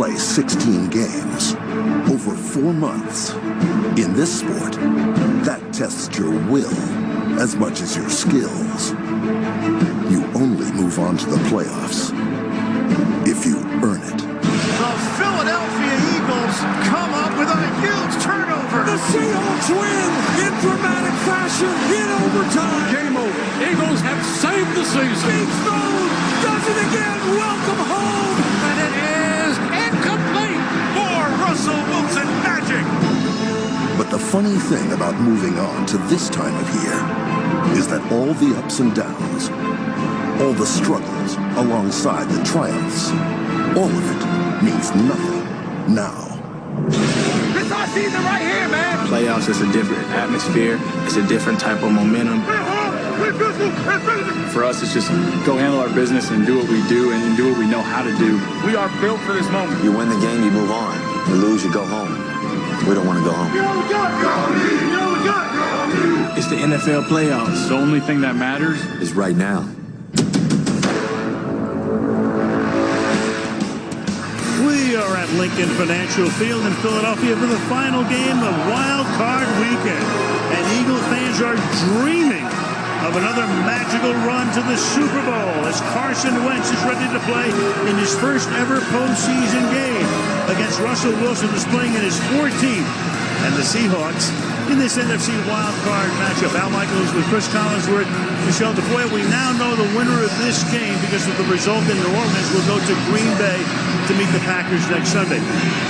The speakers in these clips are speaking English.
play 16 games over 4 months. In this sport, that tests your will as much as your skills. You only move on to the playoffs if you earn it. The Philadelphia Eagles come up with a huge turnover. The Seahawks win in dramatic fashion in overtime. Game over. Eagles have saved the season. Big Stone does it again. Welcome home. And it is incomplete. More Russell Wilson magic. But the funny thing about moving on to this time of year is that all the ups and downs, all the struggles alongside the triumphs, all of it means nothing now. This our season right here, man. Playoffs is a different atmosphere. It's a different type of momentum. For us, it's just go handle our business and do what we do and do what we know how to do. We are built for this moment. You win the game, you move on. You lose, you go home. We don't want to go home. It's the NFL playoffs. The only thing that matters Is right now. We are at Lincoln Financial Field in Philadelphia for the final game of Wild Card Weekend. And Eagle fans are dreaming of another magical run to the Super Bowl as Carson Wentz is ready to play in his first ever postseason game against Russell Wilson, who's playing in his 14th, and the Seahawks in this NFC Wild Card matchup. Al Michaels with Chris Collinsworth, Michelle DeFoy. We now know the winner of this game because of the result in New Orleans will go to Green Bay to meet the Packers next Sunday.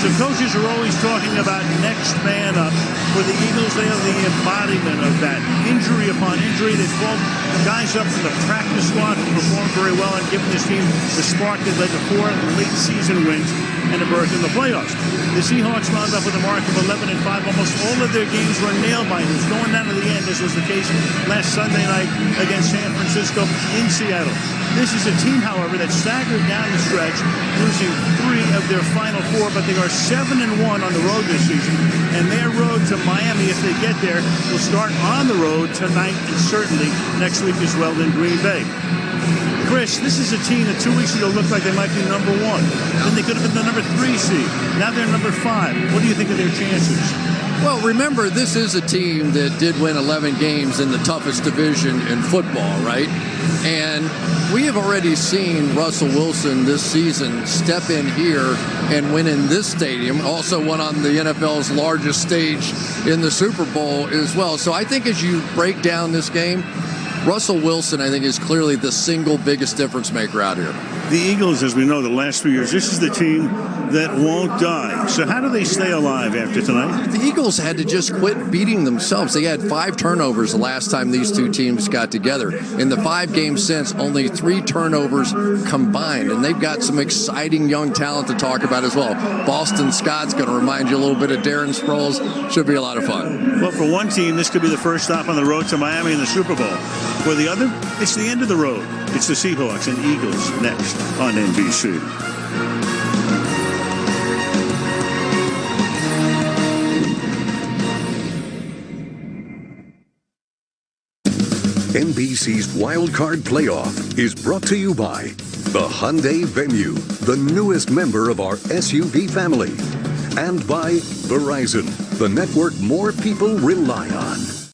So coaches are always talking about next man up. For the Eagles, they are the embodiment of that. Injury upon injury, they've called guys up from the practice squad who performed very well and given this team the spark that led to 4 late season wins and a berth in the playoffs. The Seahawks wound up with a mark of 11-5. Almost all of their games were nail-biters, going down to the end, as was the case last Sunday night against San Francisco in Seattle. This is a team, however, that staggered down the stretch, losing 3 of their final 4, but they are 7-1 on the road this season. And their road to Miami, if they get there, will start on the road tonight and certainly next week as well in Green Bay. Chris, this is a team that 2 weeks ago looked like they might be number 1. Then they could have been the number 3 seed. Now they're number 5. What do you think of their chances? Well, remember, this is a team that did win 11 games in the toughest division in football, right? And we have already seen Russell Wilson this season step in here and win in this stadium. Also won on the NFL's largest stage in the Super Bowl as well. So I think as you break down this game, Russell Wilson, I think, is clearly the single biggest difference maker out here. The Eagles, as we know, the last 3 years, this is the team that won't die. So how do they stay alive after tonight? The Eagles had to just quit beating themselves. They had 5 turnovers the last time these two teams got together. In the 5 games since, only 3 turnovers combined. And they've got some exciting young talent to talk about as well. Boston Scott's going to remind you a little bit of Darren Sproles. Should be a lot of fun. Well, for one team, this could be the first stop on the road to Miami in the Super Bowl. For the other, it's the end of the road. It's the Seahawks and Eagles next on NBC. NBC's Wild Card Playoff is brought to you by the Hyundai Venue, the newest member of our SUV family, and by Verizon, the network more people rely on.